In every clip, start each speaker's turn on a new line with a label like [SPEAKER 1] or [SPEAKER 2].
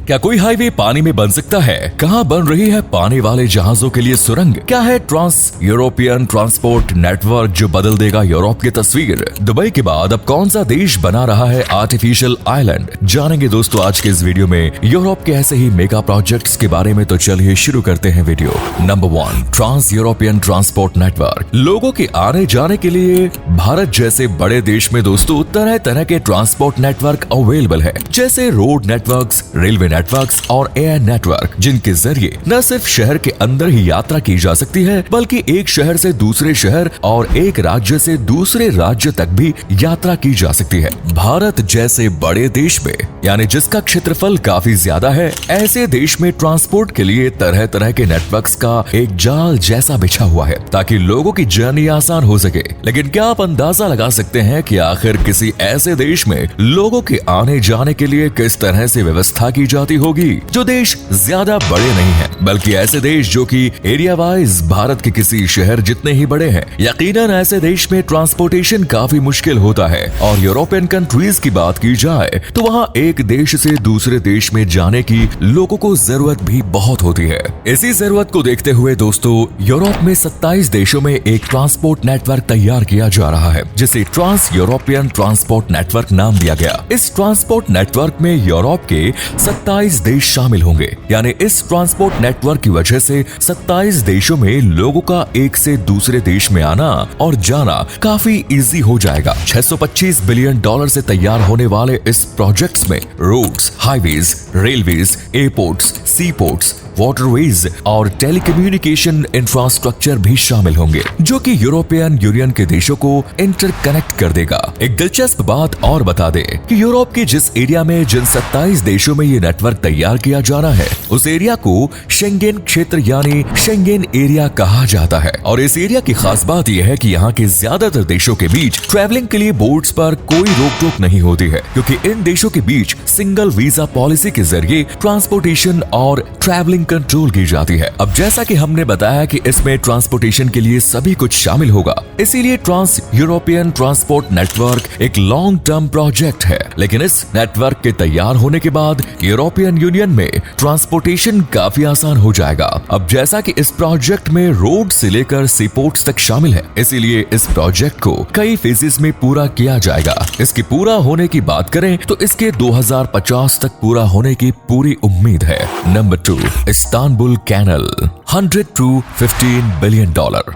[SPEAKER 1] क्या कोई हाईवे पानी में बन सकता है? कहाँ बन रही है पानी वाले जहाजों के लिए सुरंग? क्या है ट्रांस यूरोपियन ट्रांसपोर्ट नेटवर्क जो बदल देगा यूरोप की तस्वीर? दुबई के बाद अब कौन सा देश बना रहा है आर्टिफिशियल आइलैंड? जानेंगे दोस्तों आज के इस वीडियो में यूरोप के ऐसे ही मेगा प्रोजेक्ट्स के बारे में। तो चलिए शुरू करते हैं video. Number 1, trans European transport network. लोगों के आने जाने के लिए भारत जैसे बड़े देश में दोस्तों तरह तरह के ट्रांसपोर्ट नेटवर्क अवेलेबल है, जैसे रोड नेटवर्क्स, रेलवे नेटवर्क्स और एयर नेटवर्क, जिनके जरिए न सिर्फ शहर के अंदर ही यात्रा की जा सकती है बल्कि एक शहर से दूसरे शहर और एक राज्य से दूसरे राज्य तक भी यात्रा की जा सकती है। भारत जैसे बड़े देश में, यानी जिसका क्षेत्रफल काफी ज्यादा है, ऐसे देश में ट्रांसपोर्ट के लिए तरह तरह के नेटवर्क्स का एक जाल जैसा बिछा हुआ है ताकि लोगों की जर्नी आसान हो सके। लेकिन क्या आप अंदाजा लगा सकते हैं कि आखिर किसी ऐसे देश में लोगों के आने जाने के लिए किस तरह से व्यवस्था की जाती होगी? जो देश ज्यादा बड़े नहीं हैं, बल्कि ऐसे देश जो कि एरिया वाइज भारत के किसी शहर जितने ही बड़े हैं। यकीनन ऐसे देश में ट्रांसपोर्टेशन काफी मुश्किल होता है। और यूरोपियन कंट्रीज की बात की जाए तो वहाँ एक देश से दूसरे देश में जाने की लोगों को जरूरत भी बहुत होती है। इसी जरूरत को देखते हुए दोस्तों यूरोप में 27 देशों में एक ट्रांसपोर्ट नेटवर्क तैयार किया जा रहा है, जिसे ट्रांस यूरोपियन ट्रांसपोर्ट नेटवर्क नाम दिया गया। इस ट्रांसपोर्ट नेटवर्क में यूरोप के 27 देश शामिल होंगे, यानी इस ट्रांसपोर्ट नेटवर्क की वजह से 27 देशों में लोगों का एक से दूसरे देश में आना और जाना काफी इजी हो जाएगा। $625 बिलियन से तैयार होने वाले इस प्रोजेक्ट्स में रोड्स, हाईवेज, रेलवेज, एयरपोर्ट्स, सी पोर्ट्स, वाटरवेज और टेलीकम्युनिकेशन इंफ्रास्ट्रक्चर भी शामिल होंगे, जो कि यूरोपियन यूनियन के देशों को इंटरकनेक्ट कर देगा। एक दिलचस्प बात और बता दें कि यूरोप के जिस एरिया में जिन 27 देशों में ये नेटवर्क तैयार किया जाना है, उस एरिया को शेंगेन क्षेत्र यानी शेंगेन एरिया कहा जाता है। और इस एरिया की खास बात यह है कि यहाँ के ज्यादातर देशों के बीच ट्रैवलिंग के लिए बोट्स पर कोई रोक टोक नहीं होती है, क्योंकि इन देशों के बीच सिंगल वीजा पॉलिसी के जरिए ट्रांसपोर्टेशन और ट्रैवलिंग कंट्रोल की जाती है। अब जैसा कि हमने बताया कि इसमें ट्रांसपोर्टेशन के लिए सभी कुछ शामिल होगा, इसीलिए ट्रांस यूरोपियन ट्रांसपोर्ट नेटवर्क एक लॉन्ग टर्म प्रोजेक्ट है। लेकिन इस नेटवर्क के तैयार होने के बाद यूरोपियन यूनियन में ट्रांसपोर्टेशन काफी आसान हो जाएगा। अब जैसा कि इस प्रोजेक्ट में रोड से लेकर सी पोर्ट्स तक शामिल है, इसीलिए इस प्रोजेक्ट को कई फेजेस में पूरा किया जाएगा। इसके पूरा होने की बात करें तो इसके 2050 तक पूरा होने की पूरी उम्मीद है। Number 2, Istanbul canal, $100 to $15 billion.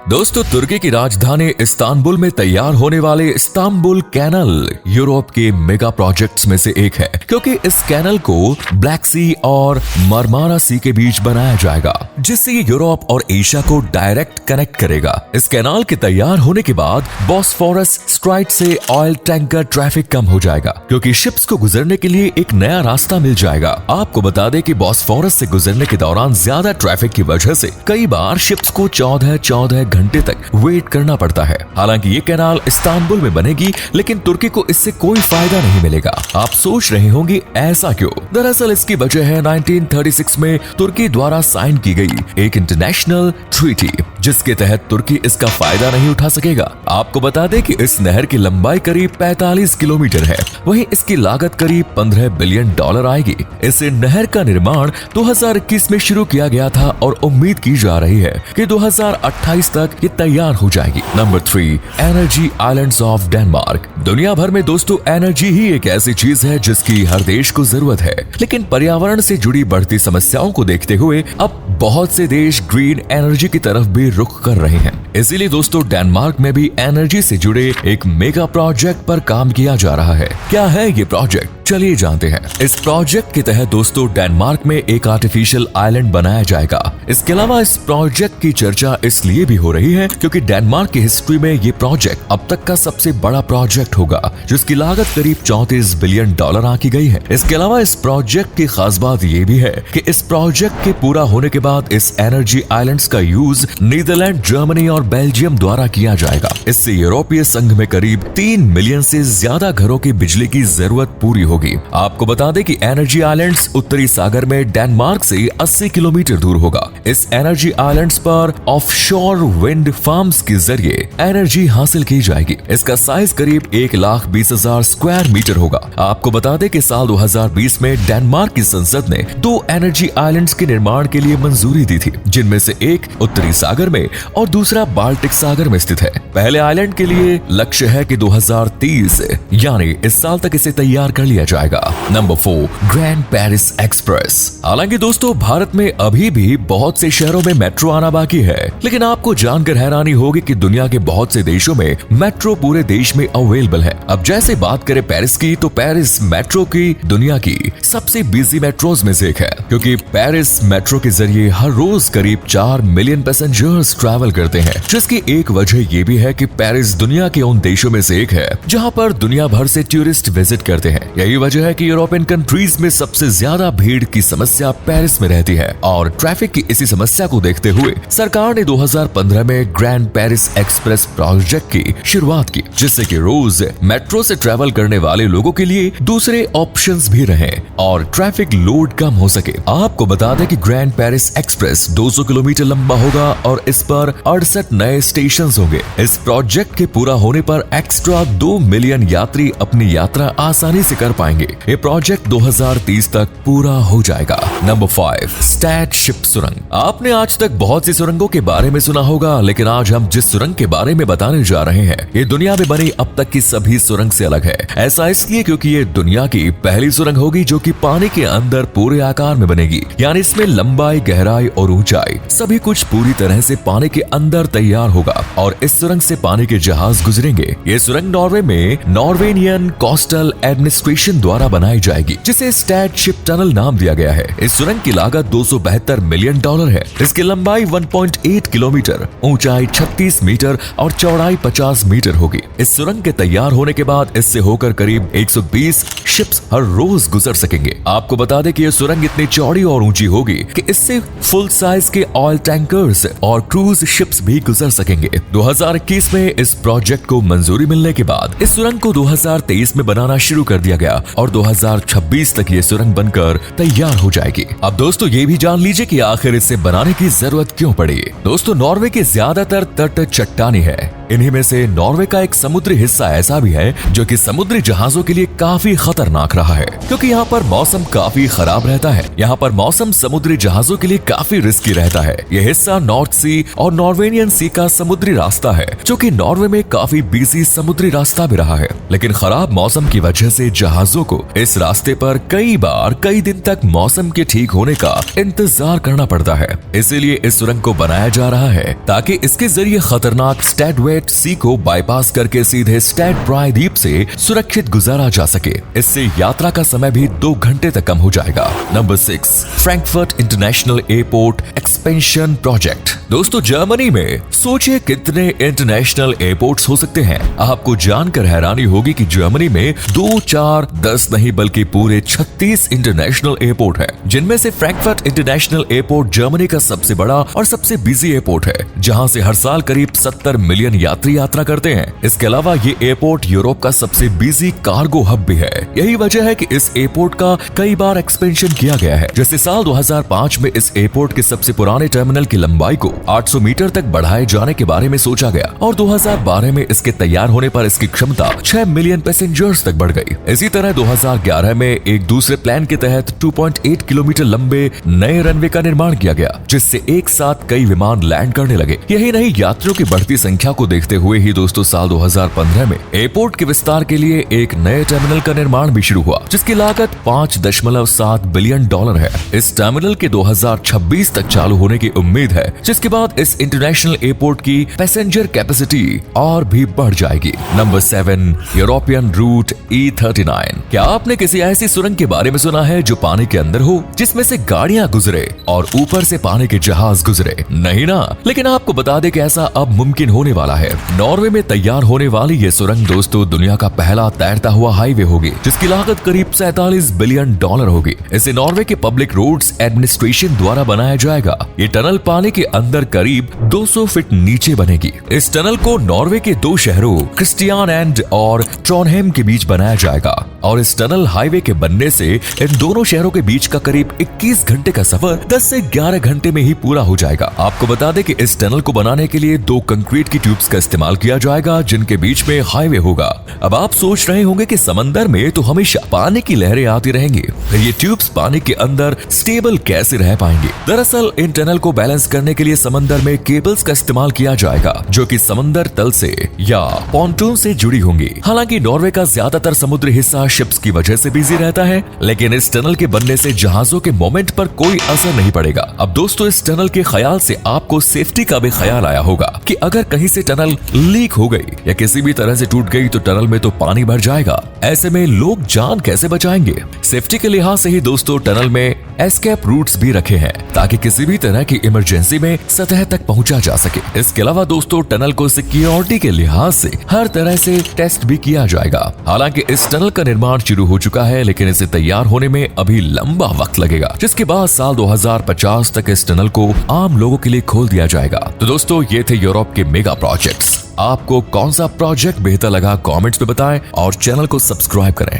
[SPEAKER 1] दोस्तों तुर्की की राजधानी इस्तांबुल में तैयार होने वाले इस्तांबुल कैनल यूरोप के मेगा प्रोजेक्ट्स में से एक है, क्योंकि इस कैनल को ब्लैक सी और मरमारा सी के बीच बनाया जाएगा, जिससे ये यूरोप और एशिया को डायरेक्ट कनेक्ट करेगा। इस कैनाल के तैयार होने के बाद बॉस्फोरस स्ट्राइट से ऑयल टैंकर ट्रैफिक कम हो जाएगा, क्योंकि शिप्स को गुजरने के लिए एक नया रास्ता मिल जाएगा। आपको बता दें कि बॉस्फोरस से गुजरने के दौरान ज्यादा ट्रैफिक की वजह से कई बार शिप्स को 14 घंटे तक वेट करना पड़ता है। हालांकि ये कैनाल इस्तांबुल में बनेगी, लेकिन तुर्की को इससे कोई फायदा नहीं मिलेगा। आप सोच रहे होंगे ऐसा क्यों? दरअसल इसकी वजह है 1936 में तुर्की द्वारा साइन की गई एक इंटरनेशनल ट्रीटी, जिसके तहत तुर्की इसका फायदा नहीं उठा सकेगा। आपको बता दें कि इस नहर की लंबाई करीब 45 किलोमीटर है, वहीं इसकी लागत करीब $15 बिलियन आएगी। इस नहर का निर्माण 2021 में शुरू किया गया था और उम्मीद की जा रही है कि 2028 तक ये तैयार हो जाएगी। Number 3, energy islands of Denmark. दुनिया भर में दोस्तों एनर्जी ही एक ऐसी चीज है जिसकी हर देश को जरूरत है, लेकिन पर्यावरण से जुड़ी बढ़ती समस्याओं को देखते हुए अब बहुत से देश ग्रीन एनर्जी की तरफ भी रुख कर रहे हैं। इसीलिए दोस्तों डेनमार्क में भी एनर्जी से जुड़े एक मेगा प्रोजेक्ट पर काम किया जा रहा है। क्या है ये प्रोजेक्ट? चलिए जानते हैं। इस प्रोजेक्ट के तहत दोस्तों डेनमार्क में एक आर्टिफिशियल आइलैंड बनाया जाएगा। इसके अलावा इस प्रोजेक्ट की चर्चा इसलिए भी हो रही है क्योंकि डेनमार्क की हिस्ट्री में ये प्रोजेक्ट अब तक का सबसे बड़ा प्रोजेक्ट होगा, जिसकी लागत करीब $34 बिलियन आंकी गई है। इसके अलावा इस प्रोजेक्ट की खास बात ये भी है कि इस प्रोजेक्ट के पूरा होने के बाद इस एनर्जी आइलैंड्स का यूज नीदरलैंड, जर्मनी और बेल्जियम द्वारा किया जाएगा। इससे यूरोपीय संघ में करीब 3 मिलियन से ज्यादा घरों की बिजली की जरूरत पूरी होगी। आपको बता दें कि एनर्जी आइलैंड्स उत्तरी सागर में डेनमार्क से 80 किलोमीटर दूर होगा। इस एनर्जी आइलैंड्स पर ऑफशोर विंड फार्म्स के जरिए एनर्जी हासिल की जाएगी। इसका साइज करीब 1,20,000 स्क्वायर मीटर होगा। आपको बता दें कि साल 2020 में डेनमार्क की संसद ने 2 एनर्जी आइलैंड्स के निर्माण के लिए मंजूरी दी थी, जिनमें से एक उत्तरी सागर में और दूसरा बाल्टिक सागर में स्थित है। पहले आइलैंड के लिए लक्ष्य है कि 2030 यानी इस साल तक इसे तैयार कर लिया जाएगा। Number 4, grand Paris express. हालांकि दोस्तों, भारत में अभी भी बहुत से शहरों में मेट्रो आना बाकी है, लेकिन आपको जानकर हैरानी होगी कि दुनिया के बहुत से देशों में मेट्रो पूरे देश में अवेलेबल है। अब जैसे बात करें पेरिस की, तो पेरिस मेट्रो की दुनिया की सबसे बिजी मेट्रोज में से एक है, क्योंकि पेरिस मेट्रो के जरिए हर रोज करीब 4 मिलियन पैसेंजर्स ट्रैवल करते हैं, जिसकी एक वजह ये भी है कि पेरिस दुनिया के उन देशों में से एक है जहां पर दुनिया भर से टूरिस्ट विजिट करते हैं। यही वजह है कि यूरोपियन कंट्रीज में सबसे ज्यादा भीड़ की समस्या पेरिस में रहती है, और ट्रैफिक की इसी समस्या को देखते हुए सरकार ने 2015 में ग्रैंड पेरिस एक्सप्रेस प्रोजेक्ट की शुरुआत की, जिससे कि रोज मेट्रो से ट्रैवल करने वाले लोगों के लिए दूसरे ऑप्शंस भी रहे और ट्रैफिक लोड कम हो सके। आपको बता दें कि ग्रैंड पेरिस एक्सप्रेस 200 किलोमीटर लंबा होगा और इस पर 68 नए स्टेशन होंगे। इस प्रोजेक्ट के पूरा होने पर एक्स्ट्रा 2 मिलियन यात्री अपनी यात्रा आसानी से कर पाएंगे। ये प्रोजेक्ट 2030 तक पूरा हो जाएगा। नंबर 5, स्टैट शिप सुरंग। आपने आज तक बहुत सी सुरंगों के बारे में सुना होगा, लेकिन आज हम जिस सुरंग के बारे में बताने जा रहे हैं, ये दुनिया में बनी अब तक की सभी सुरंग से अलग है। ऐसा इसलिए क्योंकि ये दुनिया की पहली सुरंग होगी जो कि पानी के अंदर पूरे आकार में बनेगी, यानी इसमें लंबाई, गहराई और ऊंचाई सभी कुछ पूरी तरह से पानी के अंदर तैयार होगा और इस सुरंग से पानी के जहाज गुजरेंगे। ये सुरंग नॉर्वे में नॉर्वेनियन कोस्टल एडमिनिस्ट्रेशन द्वारा बनाई जाएगी, जिसे स्टैट शिप टनल नाम दिया गया है। इस सुरंग की लागत $272 मिलियन है। इसकी लंबाई 1.8 किलोमीटर, ऊंचाई 36 मीटर और चौड़ाई 50 मीटर होगी। इस सुरंग के तैयार होने के बाद इससे होकर करीब 120 शिप्स हर रोज गुजर सकेंगे। आपको बता दें कि यह सुरंग इतनी चौड़ी और ऊंची होगी कि इससे फुल साइज के ऑयल टैंकर्स और क्रूज शिप्स भी गुजर सकेंगे। 2021 में इस प्रोजेक्ट को मंजूरी मिलने के बाद इस सुरंग को 2023 में बनाना शुरू कर दिया गया और 2026 तक ये सुरंग बनकर तैयार हो जाएगी। अब दोस्तों, ये भी जान लीजिए कि आखिर इसे बनाने की जरूरत क्यों पड़ी। दोस्तों, नॉर्वे के ज्यादातर तट चट्टानी है। इन्हीं में से नॉर्वे का एक समुद्री हिस्सा ऐसा भी है जो कि समुद्री जहाजों के लिए काफी खतरनाक रहा है, क्योंकि यहाँ पर मौसम काफी खराब रहता है। यहाँ पर मौसम समुद्री जहाजों के लिए काफी रिस्की रहता है। यह हिस्सा नॉर्थ सी और नॉर्वेनियन सी का समुद्री रास्ता है, जो कि नॉर्वे में काफी बिजी समुद्री रास्ता भी रहा है। लेकिन खराब मौसम की वजह से जहाजों को इस रास्ते पर कई बार कई दिन तक मौसम के ठीक होने का इंतजार करना पड़ता है। इसीलिए इस सुरंग को बनाया जा रहा है ताकि इसके जरिए खतरनाक स्टैटवेट सी को बाईपास करके सीधे स्टैट प्रायद्वीप से सुरक्षित गुजारा जा सके। इससे यात्रा का समय भी 2 घंटे तक कम हो जाएगा। Number 6, Frankfurt international airport expansion project. दोस्तों, जर्मनी में सोचिए कितने इंटरनेशनल एयरपोर्ट्स हो सकते हैं। आपको जानकर हैरानी होगी कि जर्मनी में 2, 4, 10 नहीं बल्कि पूरे 36 इंटरनेशनल एयरपोर्ट है, जिनमें से फ्रैंकफर्ट इंटरनेशनल एयरपोर्ट जर्मनी का सबसे बड़ा और सबसे बिजी एयरपोर्ट है, जहां से हर साल करीब 70 मिलियन यात्री यात्रा करते हैं। इसके अलावा ये एयरपोर्ट यूरोप का सबसे बिजी कार्गो हब भी है। यही वजह है कि इस एयरपोर्ट का कई बार एक्सपेंशन किया गया है। जैसे साल 2005 में इस एयरपोर्ट के सबसे पुराने टर्मिनल की लंबाई को 800 मीटर तक बढ़ाए जाने के बारे में सोचा गया और 2012 में इसके तैयार होने पर इसकी क्षमता 6 मिलियन पैसेंजर्स तक बढ़ गई। इसी तरह 2011 में एक दूसरे प्लान के तहत 2.8 किलोमीटर लंबे नए रनवे का निर्माण किया गया, जिससे एक साथ कई विमान लैंड करने लगे। यही नहीं, यात्रियों की बढ़ती संख्या को देखते हुए ही दोस्तों साल 2015 में एयरपोर्ट के विस्तार के लिए एक नए टर्मिनल का निर्माण भी शुरू हुआ, जिसकी लागत $5.7 बिलियन है। इस टर्मिनल के 2026 तक चालू होने की उम्मीद है, जिसके जिसके बाद इस इंटरनेशनल एयरपोर्ट की पैसेंजर कैपेसिटी और भी बढ़ जाएगी। Number 7, European route E39। क्या आपने किसी ऐसी सुरंग के बारे में सुना है जो पानी के अंदर हो, जिसमें से गाड़ियां गुजरे और ऊपर से पानी के जहाज गुजरे? नहीं ना, लेकिन आपको बता दें कि ऐसा अब मुमकिन होने वाला है। नॉर्वे में तैयार होने वाली ये सुरंग दोस्तों दुनिया का पहला तैरता हुआ हाईवे होगी, जिसकी लागत करीब 47 बिलियन डॉलर होगी। इसे नॉर्वे के पब्लिक रोड्स एडमिनिस्ट्रेशन द्वारा बनाया जाएगा। ये टनल पानी के अंदर करीब 200 फीट नीचे बनेगी। इस टनल को नॉर्वे के 2 शहरों क्रिस्टियानैंड और ट्रॉनहेम के बीच बनाया जाएगा और इस टनल हाईवे के बनने से इन दोनों शहरों के बीच का करीब 21 घंटे का सफर 10 से 11 घंटे में ही पूरा हो जाएगा। आपको बता दें कि इस टनल को बनाने के लिए 2 कंक्रीट की ट्यूब्स का इस्तेमाल किया जाएगा, जिनके बीच में हाईवे होगा। अब आप सोच रहे होंगे कि समंदर में तो हमेशा पानी की लहरें आती रहेंगी, फिर ये ट्यूब्स पानी के अंदर स्टेबल कैसे रह पाएंगे? दरअसल इन टनल को बैलेंस करने के लिए समंदर में केबल्स का इस्तेमाल किया जाएगा, जो कि समंदर तल से या पॉन्टून से जुड़ी होंगी। हालांकि नॉर्वे का ज्यादातर समुद्री हिस्सा शिप्स की वजह से बिजी रहता है, लेकिन इस टनल के बनने से जहाजों के मोमेंट पर कोई असर नहीं पड़ेगा। अब दोस्तों इस टनल के ख्याल से आपको सेफ्टी का भी ख्याल आया होगा कि अगर कहीं से टनल लीक हो गई या किसी भी तरह से टूट गई तो टनल में तो पानी भर जाएगा। ऐसे में लोग जान कैसे बचाएंगे? सेफ्टी के लिहाज से ही दोस्तों टनल में एस्केप रूट्स भी रखे हैं, ताकि किसी भी तरह की इमरजेंसी में सतह तक पहुंचा जा सके। इसके अलावा दोस्तों टनल को सिक्योरिटी के लिहाज से हर तरह से टेस्ट भी किया जाएगा। हालांकि इस टनल का निर्माण शुरू हो चुका है, लेकिन इसे तैयार होने में अभी लंबा वक्त लगेगा, जिसके बाद साल 2050 तक इस टनल को आम लोगों के लिए खोल दिया जाएगा। तो दोस्तों ये थे यूरोप के मेगा प्रोजेक्ट्स। आपको कौन सा प्रोजेक्ट बेहतर लगा कमेंट्स में बताएं और चैनल को सब्सक्राइब करें।